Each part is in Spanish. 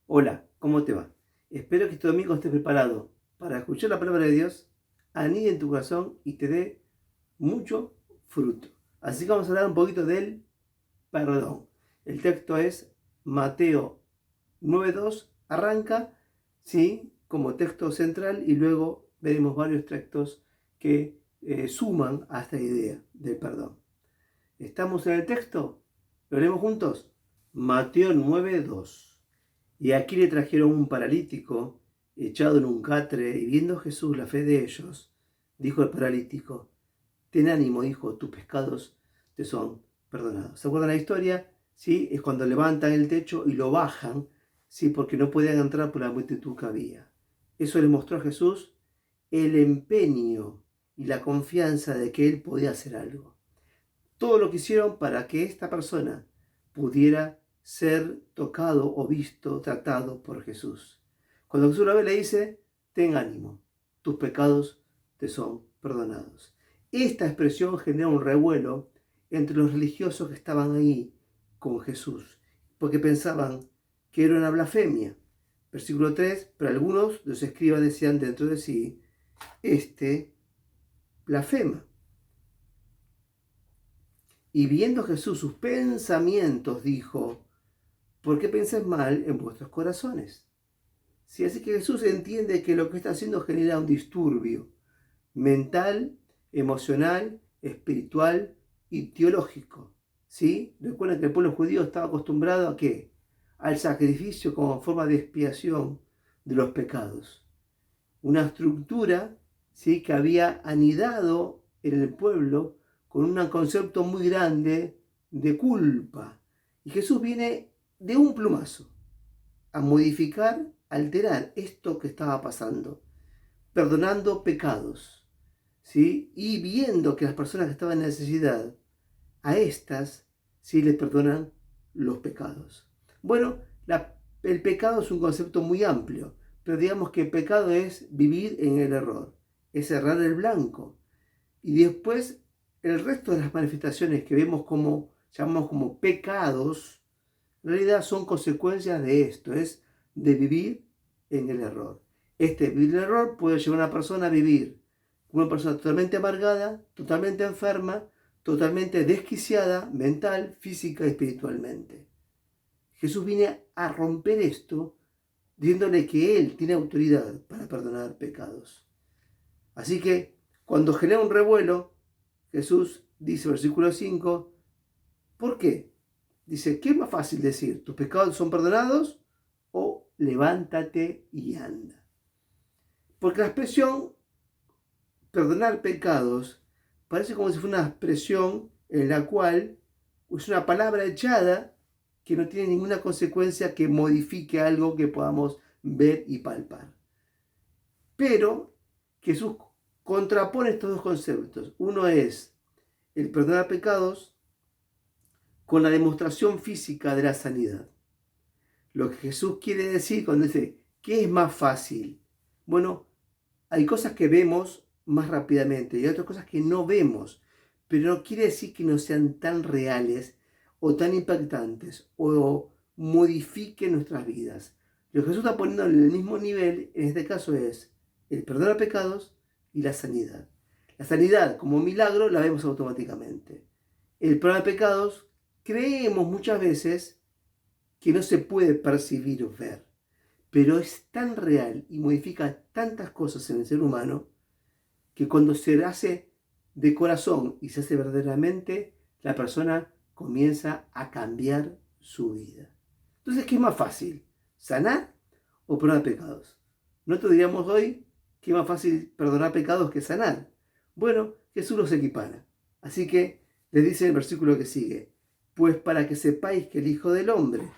Hola, ¿cómo te va? Espero que este domingo estés preparado para escuchar la palabra de Dios, anide en tu corazón y te dé mucho fruto. Así que vamos a hablar un poquito del perdón. El texto es Mateo 9:2, arranca, sí, como texto central y luego veremos varios textos que suman a esta idea del perdón. ¿Estamos en el texto? ¿Lo leemos juntos? Mateo 9:2. Y aquí le trajeron un paralítico echado en un catre, y viendo Jesús la fe de ellos, dijo al paralítico: ten ánimo, hijo, tus pecados te son perdonados. ¿Se acuerdan la historia? ¿Sí? Es cuando levantan el techo y lo bajan, ¿sí? Porque no podían entrar por la multitud que había. Eso le mostró a Jesús el empeño y la confianza de que él podía hacer algo. Todo lo que hicieron para que esta persona pudiera ser tocado o visto, tratado por Jesús. Cuando Jesús lo ve, le dice: ten ánimo, tus pecados te son perdonados. Esta expresión genera un revuelo entre los religiosos que estaban ahí con Jesús, porque pensaban que era una blasfemia. Versículo 3, pero algunos de los escribas decían dentro de sí: este blasfema. Y viendo Jesús sus pensamientos, dijo: ¿por qué pensáis mal en vuestros corazones? Sí, así que Jesús entiende que lo que está haciendo genera un disturbio mental, emocional, espiritual y teológico. ¿Sí? Recuerden que el pueblo judío estaba acostumbrado ¿a qué? Al sacrificio como forma de expiación de los pecados. Una estructura, ¿sí?, que había anidado en el pueblo con un concepto muy grande de culpa. Y Jesús viene de un plumazo a modificar, alterar esto que estaba pasando, perdonando pecados, ¿sí? Y viendo que las personas que estaban en necesidad, a estas sí les perdonan los pecados. Bueno, el pecado es un concepto muy amplio, pero digamos que el pecado es vivir en el error, es errar el blanco. Y después el resto de las manifestaciones que vemos como, llamamos como pecados, en realidad son consecuencias de esto, es de vivir en el error. Este vivir en el error puede llevar a una persona a vivir, una persona totalmente amargada, totalmente enferma, totalmente desquiciada, mental, física y espiritualmente. Jesús viene a romper esto, diciéndole que Él tiene autoridad para perdonar pecados. Así que cuando genera un revuelo, Jesús dice, versículo 5, ¿por qué? Dice, ¿qué es más fácil decir? ¿Tus pecados son perdonados? O levántate y anda. Porque la expresión perdonar pecados parece como si fuera una expresión en la cual es una palabra echada que no tiene ninguna consecuencia que modifique algo que podamos ver y palpar. Pero Jesús contrapone estos dos conceptos. Uno es el perdonar pecados con la demostración física de la sanidad. Lo que Jesús quiere decir cuando dice, ¿qué es más fácil? Bueno, hay cosas que vemos más rápidamente y otras cosas que no vemos, pero no quiere decir que no sean tan reales o tan impactantes o modifiquen nuestras vidas. Lo que Jesús está poniendo en el mismo nivel, en este caso, es el perdón a pecados y la sanidad. La sanidad como milagro la vemos automáticamente. El perdón a pecados creemos muchas veces que no se puede percibir o ver, pero es tan real y modifica tantas cosas en el ser humano que cuando se hace de corazón y se hace verdaderamente, la persona comienza a cambiar su vida. Entonces, ¿qué es más fácil? ¿Sanar o perdonar pecados? Nosotros diríamos hoy que es más fácil perdonar pecados que sanar. Bueno, Jesús los equipara. Así que les dice en el versículo que sigue, pues para que sepáis que el Hijo del Hombre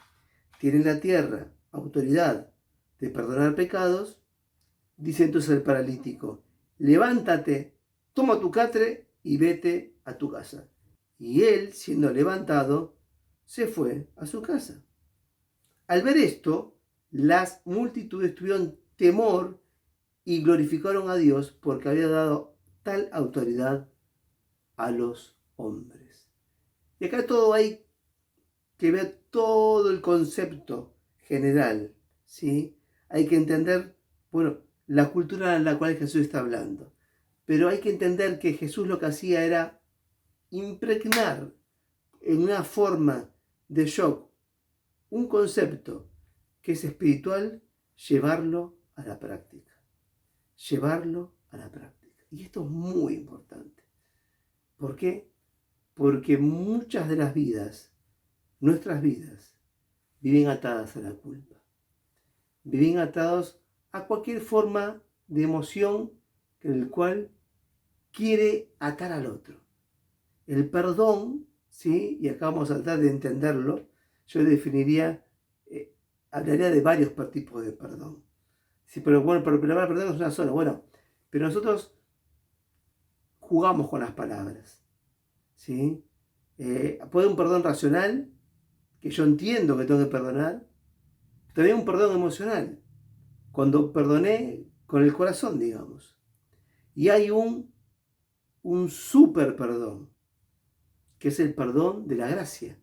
tiene en la tierra autoridad de perdonar pecados, dice entonces el paralítico, levántate, toma tu catre y vete a tu casa. Y él, siendo levantado, se fue a su casa. Al ver esto, las multitudes tuvieron temor y glorificaron a Dios porque había dado tal autoridad a los hombres. Y acá todo hay que ver todo el concepto general ¿sí? Hay que entender, bueno, la cultura en la cual Jesús está hablando. Pero hay que entender que Jesús lo que hacía era impregnar en una forma de shock un concepto que es espiritual, llevarlo a la práctica. Llevarlo a la práctica. Y esto es muy importante. ¿Por qué? Porque muchas de las vidas, nuestras vidas, viven atadas a la culpa. Viven atados a cualquier forma de emoción en el cual quiere atar al otro. El perdón, ¿sí? Y acá vamos a tratar de entenderlo, yo definiría, hablaría de varios tipos de perdón. Sí, pero bueno, pero la palabra perdón es una sola. Bueno, pero nosotros jugamos con las palabras, ¿sí? Puede un perdón racional, que yo entiendo que tengo que perdonar, también un perdón emocional, cuando perdoné con el corazón, digamos. Y hay un super perdón, que es el perdón de la gracia,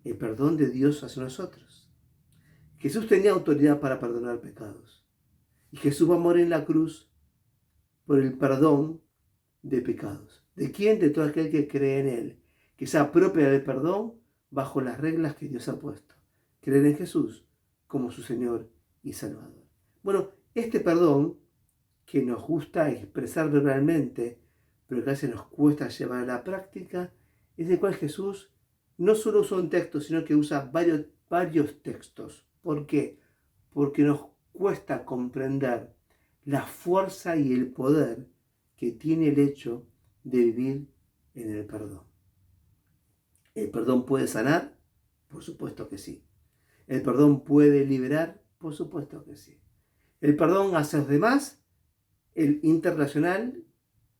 el perdón de Dios hacia nosotros. Jesús tenía autoridad para perdonar pecados. Y Jesús va a morir en la cruz por el perdón de pecados. ¿De quién? De todo aquel que cree en Él, que se apropia del perdón bajo las reglas que Dios ha puesto. Creer en Jesús como su Señor y Salvador. Bueno, este perdón que nos gusta expresar verbalmente, pero que a veces nos cuesta llevar a la práctica, es el cual Jesús no solo usa un texto, sino que usa varios textos. ¿Por qué? Porque nos cuesta comprender la fuerza y el poder que tiene el hecho de vivir en el perdón. ¿El perdón puede sanar? Por supuesto que sí. ¿El perdón puede liberar? Por supuesto que sí. ¿El perdón hacia los demás? El internacional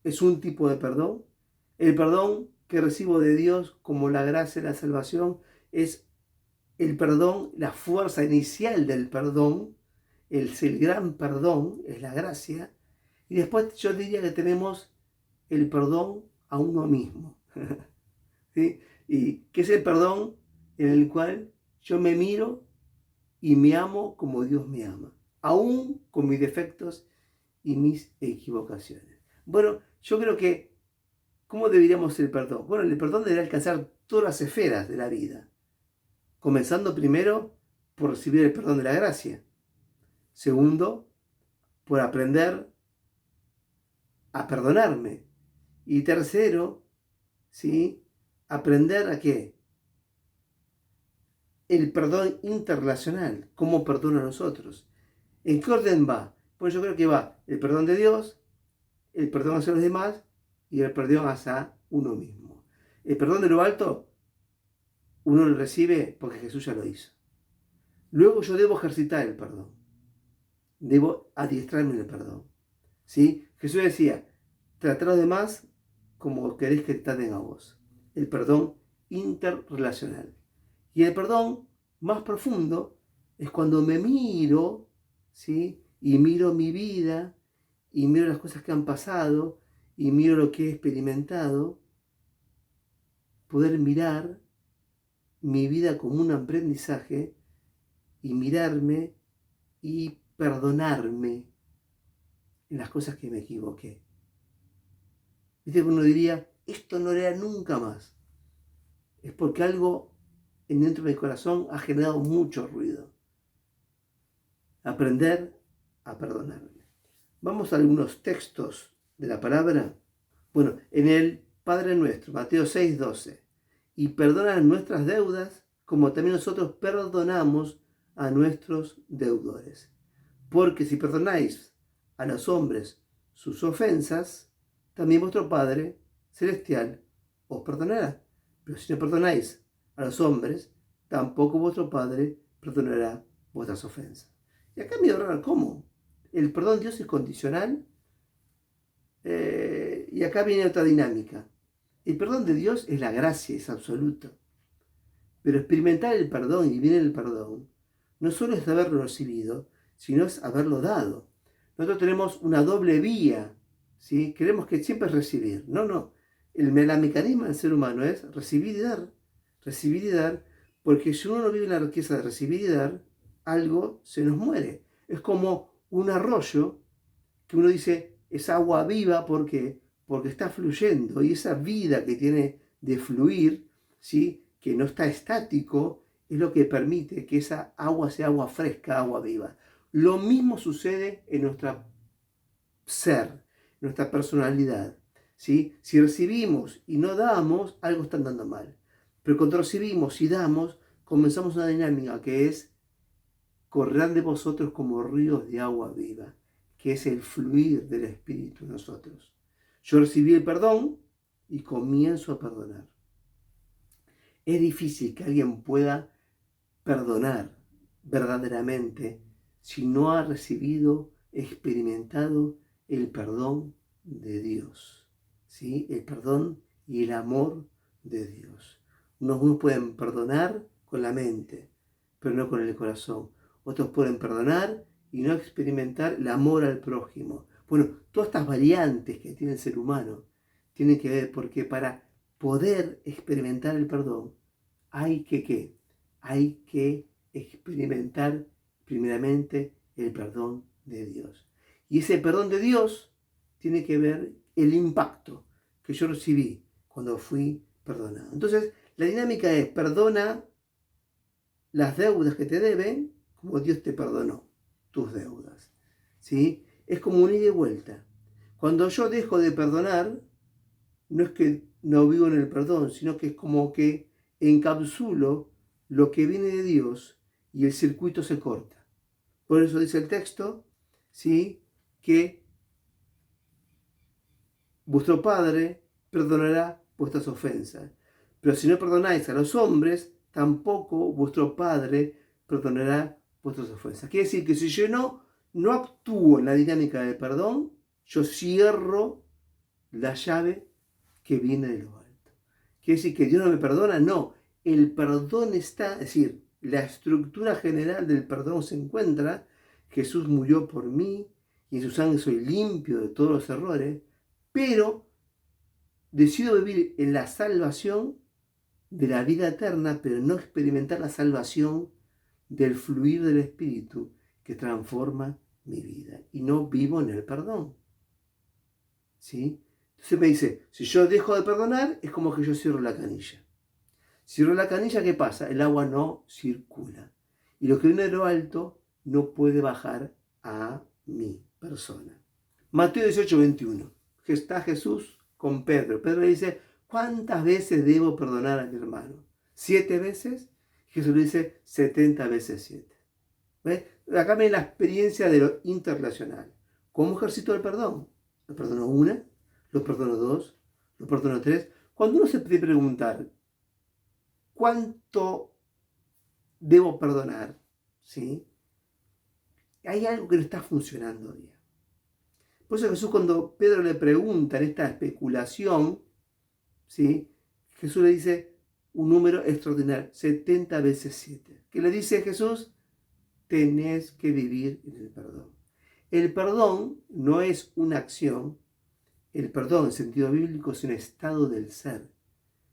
es un tipo de perdón. El perdón que recibo de Dios como la gracia y la salvación es el perdón, la fuerza inicial del perdón, el gran perdón es la gracia. Y después yo diría que tenemos el perdón a uno mismo. ¿Sí? Y que es el perdón en el cual yo me miro y me amo como Dios me ama, aún con mis defectos y mis equivocaciones. Bueno, yo creo que, ¿cómo deberíamos ser el perdón? Bueno, el perdón debería alcanzar todas las esferas de la vida, comenzando primero por recibir el perdón de la gracia. Segundo, por aprender a perdonarme. Y tercero, ¿sí? Aprender a qué? El perdón interrelacional, cómo perdono a nosotros. ¿En qué orden va? Pues yo creo que va el perdón de Dios, el perdón hacia los demás y el perdón hacia uno mismo. El perdón de lo alto, uno lo recibe porque Jesús ya lo hizo. Luego yo debo ejercitar el perdón. Debo adiestrarme en el perdón. ¿Sí? Jesús decía, tratar a los demás como queréis que te traten a vos. El perdón interrelacional. Y el perdón más profundo es cuando me miro, ¿sí? Y miro mi vida, y miro las cosas que han pasado, y miro lo que he experimentado, poder mirar mi vida como un aprendizaje y mirarme y perdonarme en las cosas que me equivoqué. Viste que uno diría, esto no lo haré nunca más. Es porque algo dentro de mi corazón ha generado mucho ruido. Aprender a perdonarme. Vamos a algunos textos de la palabra. Bueno, en el Padre Nuestro, Mateo 6:12. Y perdonan nuestras deudas como también nosotros perdonamos a nuestros deudores. Porque si perdonáis a los hombres sus ofensas, también vuestro Padre Celestial os perdonará. Pero si no perdonáis a los hombres, tampoco vuestro Padre perdonará vuestras ofensas. Y acá me raro, ¿cómo? El perdón de Dios es condicional. Y acá viene otra dinámica. El perdón de Dios es la gracia, es absoluto. Pero experimentar el perdón y vivir el perdón no solo es haberlo recibido, sino es haberlo dado. Nosotros tenemos una doble vía, ¿sí? Queremos que siempre es recibir. No. El mecanismo del ser humano es recibir y dar. Recibir y dar, porque si uno no vive la riqueza de recibir y dar, algo se nos muere. Es como un arroyo que uno dice es agua viva, ¿por qué? Porque está fluyendo, y esa vida que tiene de fluir, ¿sí? Que no está estático, es lo que permite que esa agua sea agua fresca, agua viva. Lo mismo sucede en nuestro ser, nuestra personalidad, ¿sí? Si recibimos y no damos, algo está andando mal. Pero cuando recibimos y damos, comenzamos una dinámica que es: correrán de vosotros como ríos de agua viva, que es el fluir del Espíritu en nosotros. Yo recibí el perdón y comienzo a perdonar. Es difícil que alguien pueda perdonar verdaderamente si no ha recibido, experimentado el perdón de Dios, ¿sí? El perdón y el amor de Dios. Unos pueden perdonar con la mente, pero no con el corazón. Otros pueden perdonar y no experimentar el amor al prójimo. Bueno, todas estas variantes que tiene el ser humano tienen que ver porque para poder experimentar el perdón hay que ¿qué? Hay que experimentar primeramente el perdón de Dios. Y ese perdón de Dios tiene que ver el impacto que yo recibí cuando fui perdonado. Entonces, la dinámica es: perdona las deudas que te deben como Dios te perdonó tus deudas, ¿sí? Es como un ida y vuelta. Cuando yo dejo de perdonar, no es que no vivo en el perdón, sino que es como que encapsulo lo que viene de Dios y el circuito se corta. Por eso dice el texto, ¿sí? Que vuestro Padre perdonará vuestras ofensas. Pero si no perdonáis a los hombres, tampoco vuestro Padre perdonará vuestras ofensas. Quiere decir que si yo no actúo en la dinámica del perdón, yo cierro la llave que viene de lo alto. Quiere decir que Dios no me perdona, no. El perdón está, es decir, la estructura general del perdón se encuentra: Jesús murió por mí y en su sangre soy limpio de todos los errores, pero decido vivir en la salvación de la vida eterna, pero no experimentar la salvación del fluir del Espíritu que transforma mi vida. Y no vivo en el perdón, ¿sí? Entonces me dice, si yo dejo de perdonar, es como que yo cierro la canilla. Cierro la canilla, ¿qué pasa? El agua no circula. Y lo que viene de lo alto no puede bajar a mi persona. Mateo 18:21. Está Jesús con Pedro. Pedro le dice, ¿cuántas veces debo perdonar a mi hermano? ¿7 veces? Jesús le dice, 70 veces 7. ¿Ves? Acá viene la experiencia de lo interrelacional. ¿Cómo ejercito el perdón? Lo perdono 1, lo perdono 2, lo perdono 3. Cuando uno se puede preguntar, ¿cuánto debo perdonar? ¿Sí? Hay algo que no está funcionando bien. Por eso Jesús, cuando Pedro le pregunta en esta especulación, ¿sí? Jesús le dice un número extraordinario, 70 veces 7. ¿Qué le dice Jesús? Tenés que vivir en el perdón. El perdón no es una acción. El perdón en sentido bíblico es un estado del ser.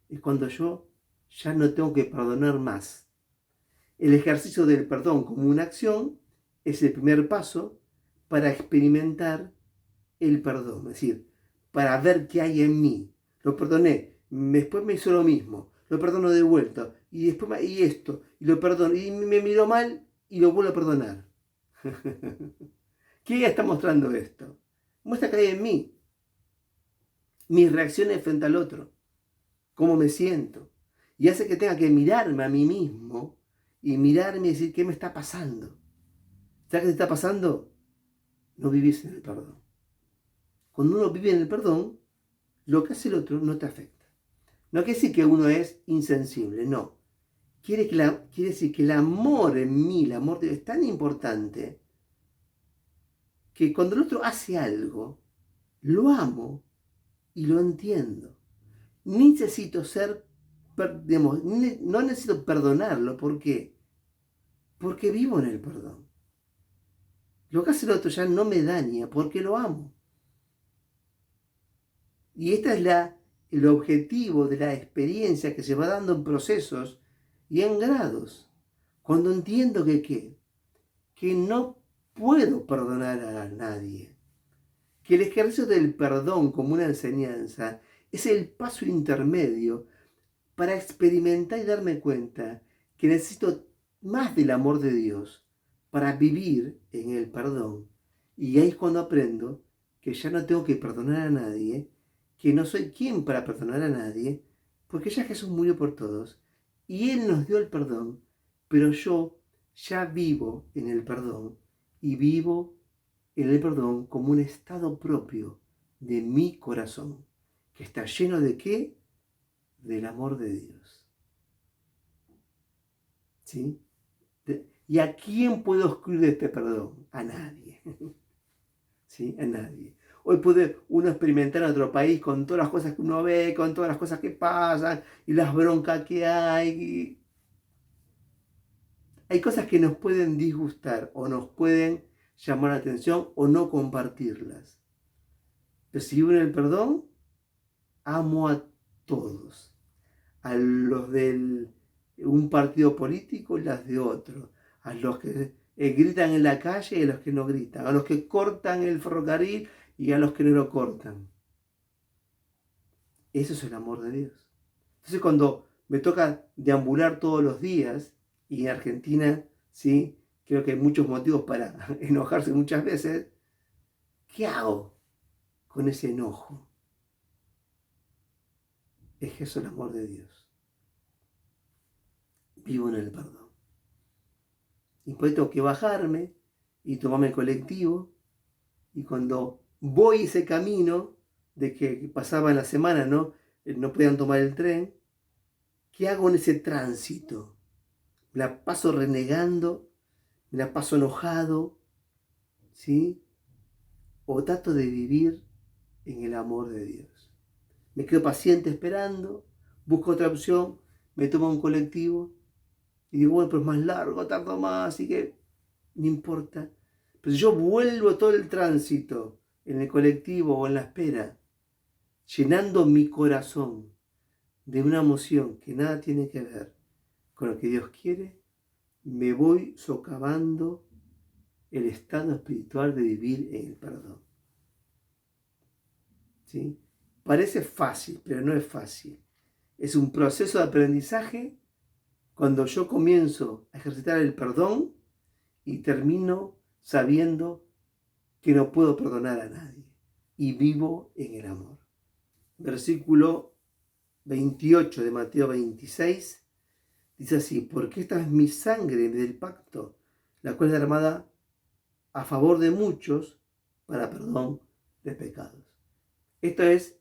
Es cuando yo ya no tengo que perdonar más. El ejercicio del perdón como una acción es el primer paso para experimentar el perdón. Es decir, para ver qué hay en mí. Lo perdoné, después me hizo lo mismo, lo perdono de vuelta, y después y esto, y lo perdono, y me miró mal y lo vuelvo a perdonar. ¿Qué está mostrando esto? Muestra que hay en mí mis reacciones frente al otro, cómo me siento, y hace que tenga que mirarme a mí mismo y mirarme y decir, ¿qué me está pasando? ¿Sabes qué te está pasando? No vivís en el perdón. Cuando uno vive en el perdón, lo que hace el otro no te afecta. No quiere decir que uno es insensible, no. Quiere decir que el amor en mí, el amor de Dios, es tan importante que cuando el otro hace algo, lo amo y lo entiendo. Necesito no necesito perdonarlo. ¿Por qué? Porque vivo en el perdón. Lo que hace el otro ya no me daña porque lo amo. Y este es el objetivo de la experiencia que se va dando en procesos y en grados. Cuando entiendo que ¿qué? que no puedo perdonar a nadie, que el ejercicio del perdón como una enseñanza es el paso intermedio para experimentar y darme cuenta que necesito más del amor de Dios para vivir en el perdón. Y ahí es cuando aprendo que ya no tengo que perdonar a nadie, que no soy quien para perdonar a nadie, porque ya Jesús murió por todos y Él nos dio el perdón, pero yo ya vivo en el perdón y vivo en el perdón como un estado propio de mi corazón, que está lleno de ¿qué? Del amor de Dios. ¿Sí? ¿Y a quién puedo excluir de este perdón? A nadie. ¿Sí? A nadie. Hoy puede uno experimentar en otro país con todas las cosas que uno ve, con todas las cosas que pasan y las broncas que hay. Hay cosas que nos pueden disgustar o nos pueden llamar la atención o no compartirlas. Pero si vivo en el perdón, amo a todos. A los de un partido político y las de otro. A los que gritan en la calle y a los que no gritan. A los que cortan el ferrocarril y a los que no lo cortan. Eso es el amor de Dios. Entonces cuando me toca deambular todos los días, y en Argentina, ¿sí? Creo que hay muchos motivos para enojarse muchas veces, ¿qué hago con ese enojo? Es eso el amor de Dios. Vivo en el perdón. Y después tengo que bajarme y tomarme el colectivo. Y cuando voy ese camino de que pasaba en la semana, ¿no? No podían tomar el tren, ¿qué hago en ese tránsito? Me la paso renegando, me la paso enojado, ¿sí? O trato de vivir en el amor de Dios. Me quedo paciente esperando, busco otra opción, me tomo un colectivo y digo, bueno, pero es más largo, tardo más, así que no importa. Pero si yo vuelvo todo el tránsito en el colectivo o en la espera, llenando mi corazón de una emoción que nada tiene que ver con lo que Dios quiere, me voy socavando el estado espiritual de vivir en el perdón. ¿Sí? Parece fácil, pero no es fácil. Es un proceso de aprendizaje cuando yo comienzo a ejercitar el perdón y termino sabiendo que no puedo perdonar a nadie y vivo en el amor. Versículo 28 de Mateo 26 dice así: porque esta es mi sangre del pacto, la cual es derramada a favor de muchos para perdón de pecados. Esto es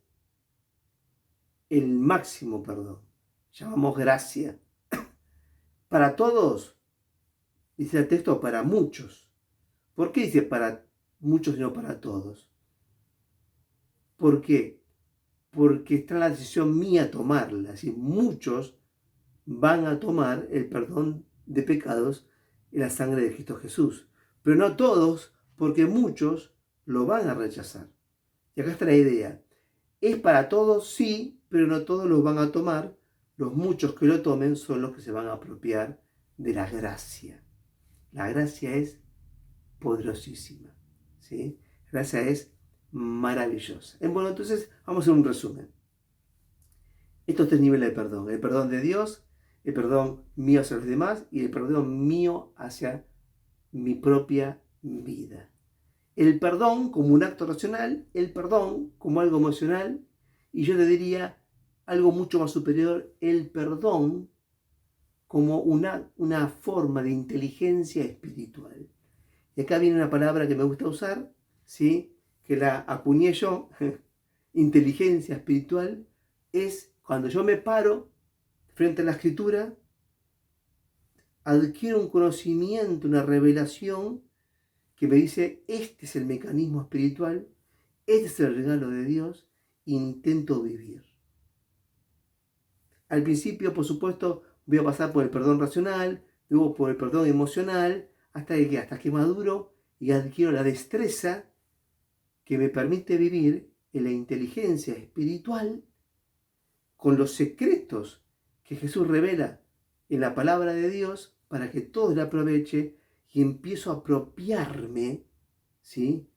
el máximo perdón. Llamamos gracia. Para todos, dice el texto, para muchos. ¿Por qué dice para muchos y no para todos? ¿Por qué? Porque está la decisión mía tomarla. Si muchos van a tomar el perdón de pecados en la sangre de Cristo Jesús. Pero no todos, porque muchos lo van a rechazar. Y acá está la idea. Es para todos, sí, pero no todos lo van a tomar. Los muchos que lo tomen son los que se van a apropiar de la gracia. La gracia es poderosísima, ¿sí? La gracia es maravillosa. Bueno, entonces vamos a hacer un resumen. Estos tres niveles de perdón. El perdón de Dios, el perdón mío hacia los demás y el perdón mío hacia mi propia vida. El perdón como un acto racional, el perdón como algo emocional y yo le diría algo mucho más superior, el perdón como una forma de inteligencia espiritual. Y acá viene una palabra que me gusta usar, ¿sí? Que la acuñé yo, inteligencia espiritual, es cuando yo me paro frente a la escritura, adquiero un conocimiento, una revelación que me dice, este es el mecanismo espiritual, este es el regalo de Dios, intento vivir. Al principio, por supuesto, voy a pasar por el perdón racional, luego por el perdón emocional, hasta que maduro y adquiero la destreza que me permite vivir en la inteligencia espiritual con los secretos que Jesús revela en la palabra de Dios para que todo le aproveche y empiezo a apropiarme, ¿sí?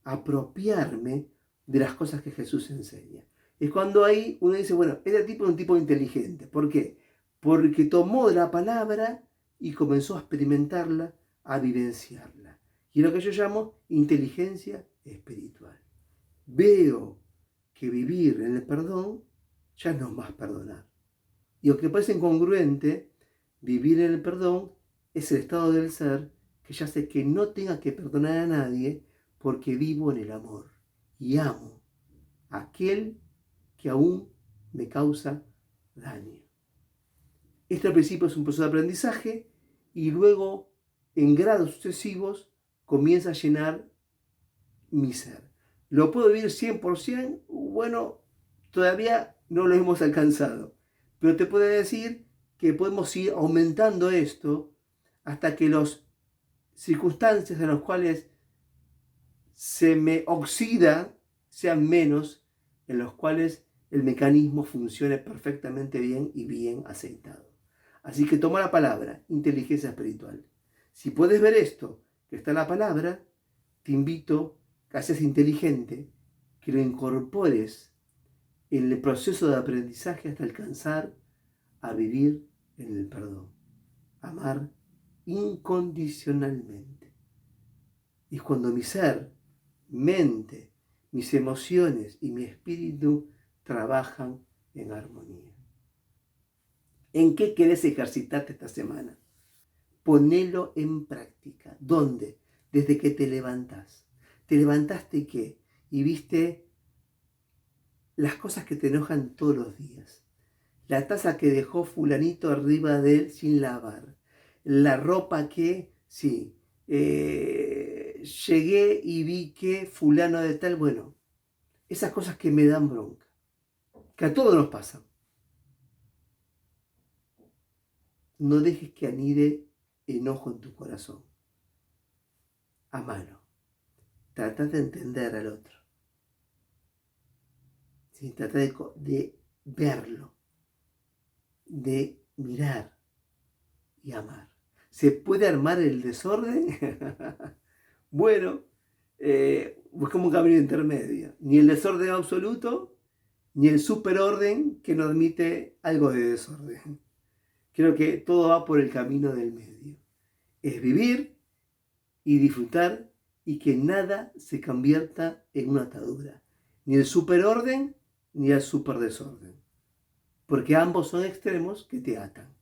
Apropiarme de las cosas que Jesús enseña. Es cuando ahí uno dice, bueno, este tipo es un tipo inteligente. ¿Por qué? Porque tomó la palabra y comenzó a experimentarla, a vivenciarla. Y es lo que yo llamo inteligencia espiritual. Veo que vivir en el perdón ya no es más perdonar. Y aunque parece incongruente, vivir en el perdón es el estado del ser que ya sé que no tenga que perdonar a nadie porque vivo en el amor y amo a aquel que aún me causa daño. Este al principio es un proceso de aprendizaje y luego en grados sucesivos comienza a llenar mi ser. ¿Lo puedo vivir 100%? Bueno, todavía no lo hemos alcanzado, pero te puedo decir que podemos ir aumentando esto hasta que las circunstancias en las cuales se me oxida sean menos, en los cuales el mecanismo funcione perfectamente bien y bien aceitado. Así que toma la palabra, inteligencia espiritual. Si puedes ver esto, que está en la palabra, te invito a que seas inteligente, que lo incorpores en el proceso de aprendizaje hasta alcanzar a vivir en el perdón. Amar incondicionalmente. Y cuando mi ser, mente, mis emociones y mi espíritu trabajan en armonía. ¿En qué querés ejercitarte esta semana? Ponelo en práctica. ¿Dónde? Desde que te levantás. ¿Te levantaste qué? Y viste las cosas que te enojan todos los días. La taza que dejó fulanito arriba de él sin lavar. La ropa que, sí, llegué y vi que fulano de tal, bueno, esas cosas que me dan bronca, que a todos nos pasan. No dejes que anide enojo en tu corazón. Amalo. Trata de entender al otro. ¿Sí? Trata de verlo, de mirar y amar. ¿Se puede armar el desorden? Bueno, buscamos un camino intermedio. Ni el desorden absoluto, ni el superorden que no admite algo de desorden. Creo que todo va por el camino del medio. Es vivir y disfrutar y que nada se convierta en una atadura. Ni el superorden ni el superdesorden. Porque ambos son extremos que te atan.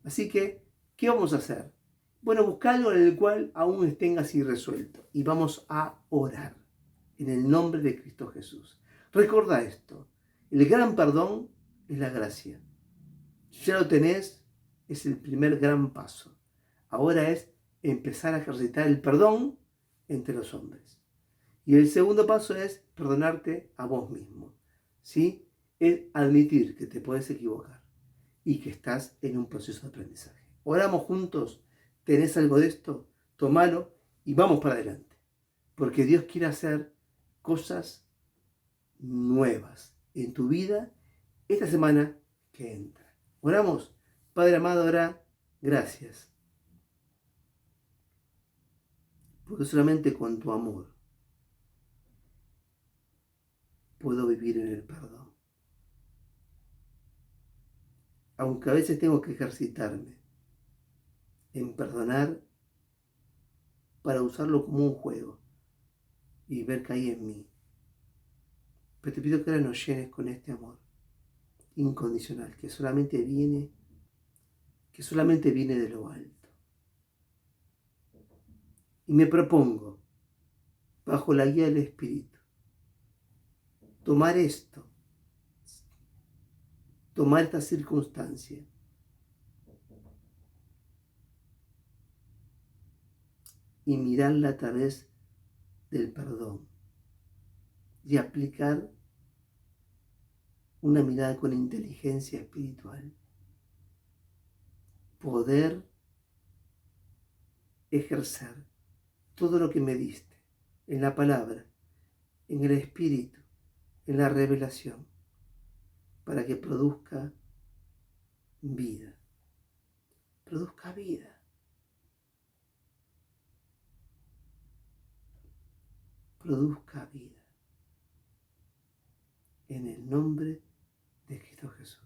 Así que, ¿qué vamos a hacer? Bueno, busca algo en el cual aún tengas irresuelto. Y vamos a orar en el nombre de Cristo Jesús. Recuerda esto. El gran perdón es la gracia. Si ya lo tenés, es el primer gran paso. Ahora es empezar a ejercitar el perdón entre los hombres. Y el segundo paso es perdonarte a vos mismo. ¿Sí? Es admitir que te puedes equivocar y que estás en un proceso de aprendizaje. Oramos juntos. ¿Tenés algo de esto? Tómalo y vamos para adelante. Porque Dios quiere hacer cosas nuevas en tu vida esta semana que entra. Oramos. Padre amado, ahora gracias. Porque solamente con tu amor puedo vivir en el perdón. Aunque a veces tengo que ejercitarme en perdonar para usarlo como un juego y ver que hay en mí. Pero te pido que ahora nos llenes con este amor incondicional que solamente viene de lo alto. Y me propongo, bajo la guía del Espíritu, tomar esta circunstancia y mirarla a través del perdón y aplicar una mirada con inteligencia espiritual. Poder ejercer todo lo que me diste en la palabra, en el Espíritu, en la revelación, para que produzca vida. Produzca vida. produzca vida. En el nombre de Cristo Jesús.